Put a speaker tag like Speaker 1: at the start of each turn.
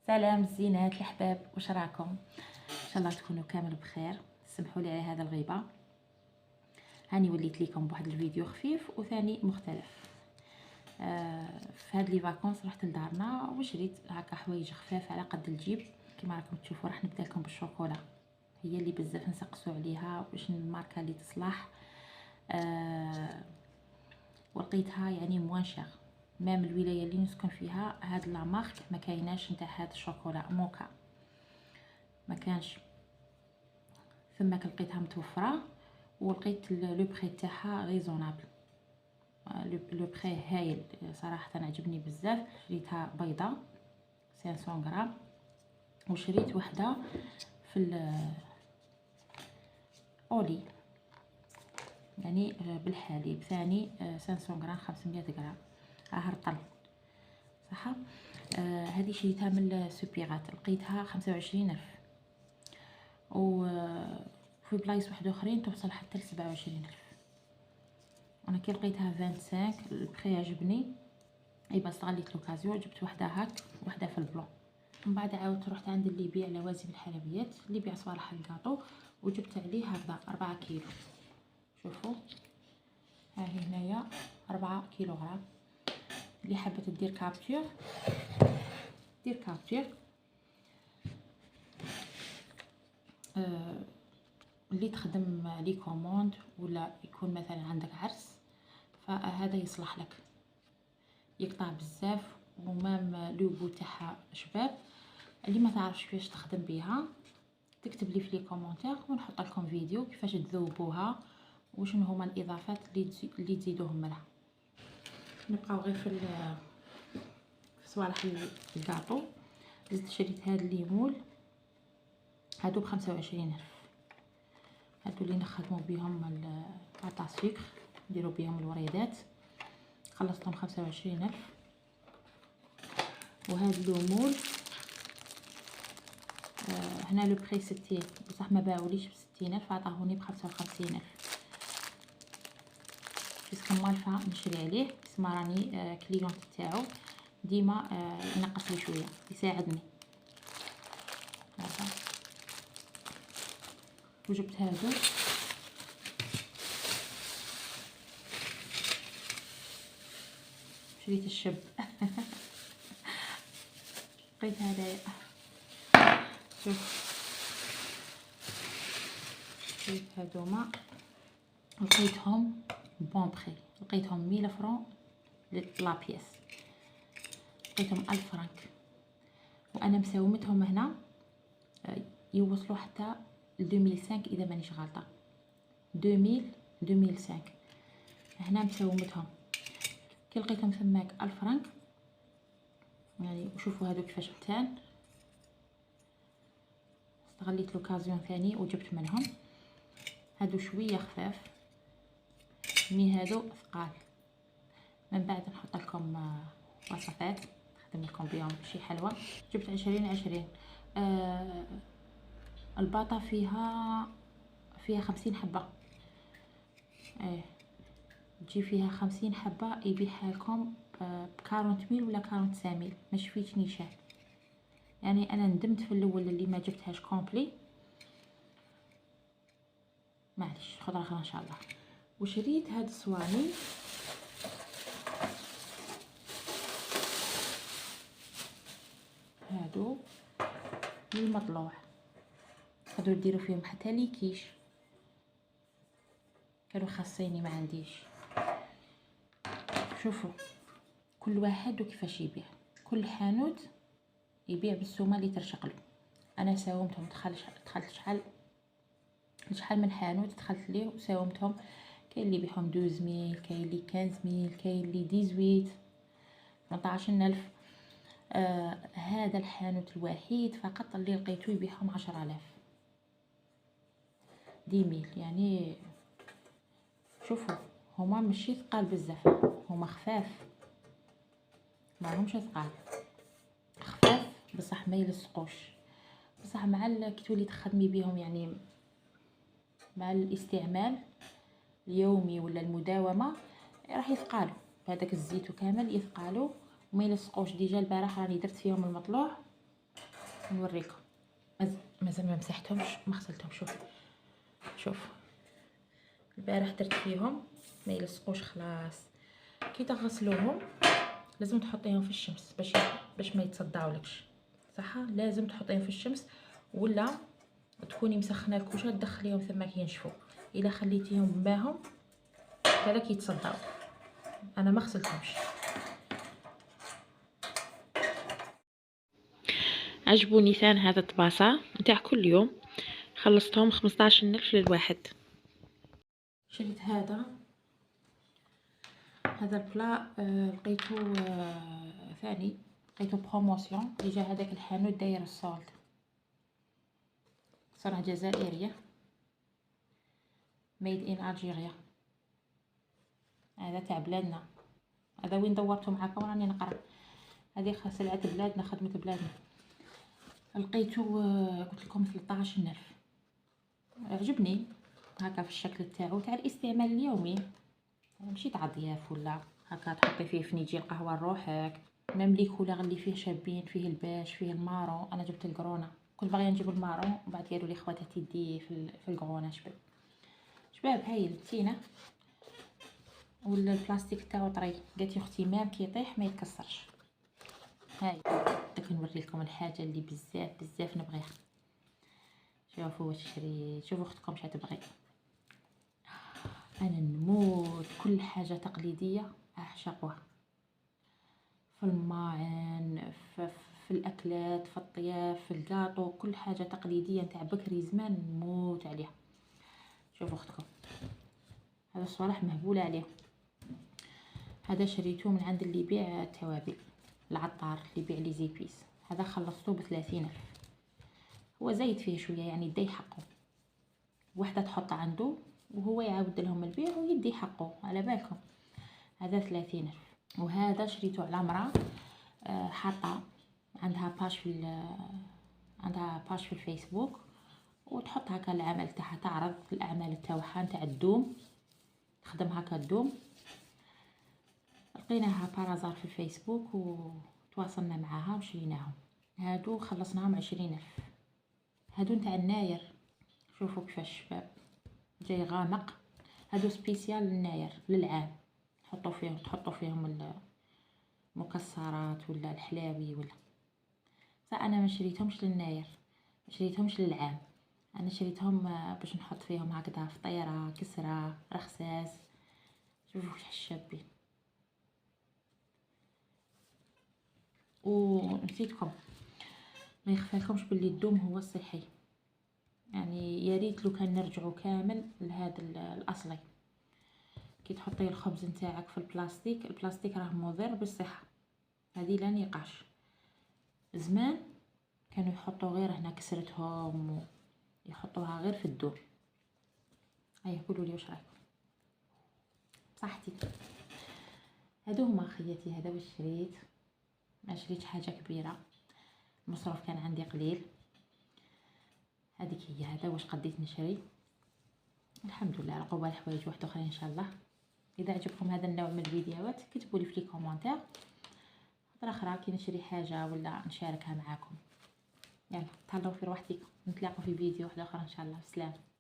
Speaker 1: سلام الزينات الحباب، واش راكم؟ ان شاء الله تكونوا كامل بخير. سمحوا لي على هذا الغيبه، هاني وليت لكم بواحد الفيديو خفيف وثاني مختلف. في هاد لي فاكونس رحت لدارنا وشريت هكا حوايج خفاف على قد الجيب. كما راكم تشوفوا راح نبدا لكم بالشوكولا، هي اللي بزاف نسقسوا عليها واش الماركه اللي تصلح. ولقيتها يعني موان شير، مام الولايه اللي نسكن فيها هاد لا مارك ما كايناش نتاع هاد الشوكولا موكا، ما كانش ثم لقيتها متوفره ولقيت لو بري تاعها ريزونابل. لو بري هايل صراحه، عجبني بزاف. شريتها بيضه 500 غرام، وشريت وحده في الاولي يعني بالحليب ثاني 500 غرام 500 غرام رطل صح. هذه شريتها من سوبيرات، لقيتها 25,000 وفي بلايص واحد اخرين توصل حتى ل 27,000. انا كي لقيتها 25 البري عجبني، اي بس استغليت لوكازيون جبت وحده هاك وحده في البلون. من بعد عاودت رحت عند اللي يبيع لوازم الحلويات، اللي يبيع صوالح الكاطو، وجبت عليه هكذا 4 كيلو. شوفوا ها هي هنايا 4 كيلوغرام. اللي حابه دير كابتور دير كابتور. اللي تخدم لي كوموند ولا يكون مثلا عندك عرس فهذا يصلح لك، يقطع بزاف ومام لوغو تاعها شباب. اللي ما تعرفش كيفاش تخدم بها تكتب لي في لي كومونتير ونحط لكم فيديو كيفاش تذوبوها وشنو هما الاضافات اللي تزيدوهم لها. نبقاو غير في صوالح الكاطو. زدت شريت هاد الليمول، هادو ب25,000. هادو اللي نخدمو بهم الباطا سكر، نديرو بهم الوريدات، خلصتهم 25,000. وهاد الليمول هنا لو بري 60 بصح ما باعوليش ب60,000، عطاهوني ب55,000. باسكو مالفه نشري عليه، اسما راني كليونت تاعو ديما ينقص لي شويه يساعدني. وجبت هادو شريت الشب لقيت هدايا. شوف شريت هادوما، لقيتهم بون بري، لقيتهم 1000 فرون لا بياس، لقيتهم 1000 فرنك. وانا مساومتهم هنا يوصلوا حتى 2005 اذا مانيش غلطه، 2005 هنا مساومتهم. كي لقيتهم ثماك 1000 فرنك يعني. وشوفوا هادو كيفاش متان، استغليت لوكازيون ثاني وجبت منهم. هادو شويه خفاف مي هادو ثقال. من بعد نحط لكم وصفات نخدم لكم بهم شي حلوه. جبت 20 الباطه فيها 50 حبه، تجي فيها 50 حبه يبيعها لكم ب40 ميل ولا 45 ميل، ما شفيتش نيشان. يعني انا ندمت في الاول اللي ما جبتهاش كومبلي، معليش خضره اخرى ان شاء الله. وشريت هاد الصواني، هادو للمطلوع، هادو ديروا فيهم حتى لي كيش، كانوا خاصيني ما عنديش. شوفوا كل واحد وكيفاش يبيع، كل حانوت يبيع بالسومه اللي ترشقلو. انا ساومتهم، دخلت شحال من حانوت دخلت ليه وساومتهم. كاين اللي يبيعهم 12 ميل، كاين اللي 15 ميل، كاين اللي 18 18,000. هذا الحانوت الوحيد فقط اللي لقيته يبيعهم 10,000 10 ميل يعني. شوفوا هما ماشي ثقال بزاف، هما خفاف ماهمش ثقال، خفاف بصح ما يلصقوش. بصح مع كي تولي تخدمي بهم يعني مع الاستعمال اليومي ولا المداومه راح يثقالوا بهذاك الزيت وكامل، يثقالوا وما يلصقوش. ديجا البارح راني درت فيهم المطلوع نوريكم. مازال ما مسحتهمش، ما غسلتهم. شوف البارح درت فيهم ما يلصقوش خلاص. كي تغسلوهم لازم تحطيهم في الشمس باش ما يتصدعولكش، صح؟ لازم تحطيهم في الشمس، ولا تكوني مسخنه الكوشه تدخليهم ثم كي ينشفوا. الا خليتيهم بماهم بالك يتصدعوا. انا ما غسلتهمش. عجبوني ثان هذا الطباسة نتاع كل يوم، خلصتهم 15 ألف للواحد. شريت هذا البلا، لقيته ثاني، لقيته بروموسيون. ديجا هذاك الحانوت داير السولد، صنع جزائرية، ميد ان الجيريا. هذا تاع بلادنا، هذا وين دورته معاكم راني نقرا. هذه سلعة بلادنا، خدمة بلادنا. لقيته قلت لكم 13 ألف. عجبني هكا في الشكل تاعو، تاع الاستعمال اليومي، ماشي تاع ضياف ولا هكا تحطي فيه فنيجي القهوه لروحك. ميم لي كولور اللي فيه شابين، فيه الباش، فيه المارون. انا جبت الكرونا، كنت باغيه نجيب المارون وبعد قالوا لي خواتاتي دي في الكرونا. شباب هايل تينا، ولا البلاستيك تاعو طري. قالت لي اختي مام كي يطيح ما يتكسرش. هاي بدك نوري لكم الحاجه اللي بزاف نبغيها. شوفوا واش شريت، شوفوا اختكم شحال تبغي. انا نموت كل حاجه تقليديه اعشقها، في الماعن، في الاكلات، في الطياف، في الكاطو، كل حاجه تقليديه نتاع بكري زمان نموت عليها. شوفوا اختكم هذا الصراحه مهبوله عليه. هذا شريته من عند اللي يبيع التوابل، العطار اللي يبيع لي زيبيس. هذا خلصته ب30 ألف. هو زايد فيه شويه يعني يدي حقه، وحده تحط عنده وهو يعاود لهم البيع ويدي حقه على بالكم. هذا 30 ألف. وهذا شريته على مرا حاطه عندها باش في الفيسبوك، وتحط هكا العمل تاعها، تعرض الاعمال تاعها نتاع الدوم، تخدم هكا الدوم. لقيناها بارازار في الفيسبوك وتواصلنا معاها وشريناهم. هادو خلصناهم 20 ألف. هادو نتاع الناير، شوفوا كيفاش شباب جاي غامق. هادو سبيسيال للناير للعام، تحطوا فيهم المكسرات ولا الحلاوي ولا. فانا ما شريتهمش للناير، ما شريتهمش للعام. انا شريتهم باش نحط فيهم هكذا فطيره، كسره، رخصاص. شوفوا واش شابين. ونسيتكم ما يخفاكمش باللي الدوم هو الصحي، يعني يا ريت لو كان نرجعوا كامل لهذا الاصلي. كي تحطي الخبز نتاعك في البلاستيك راه مضر بالصحه، هذه لا نقاش. زمان كانوا يحطوا غير هنا كسرتهم، يحطوها غير في الدوم. هيا قولوا لي واش رايكم. صحتي. هادو هما خياتي. هذا واش شريت، ما شريتش حاجه كبيره، المصروف كان عندي قليل. هذيك هي، هذا واش قديت نشري. الحمد لله، العقوبه الحوايج واحد اخرين ان شاء الله. اذا عجبكم هذا النوع من الفيديوهات كتبوا لي في كومونتير، خطره اخرى كي نشري حاجه ولا نشاركها معاكم. يلا تهلاو في روحتكم، نتلاقوا في فيديو واحد اخر ان شاء الله. بسلام.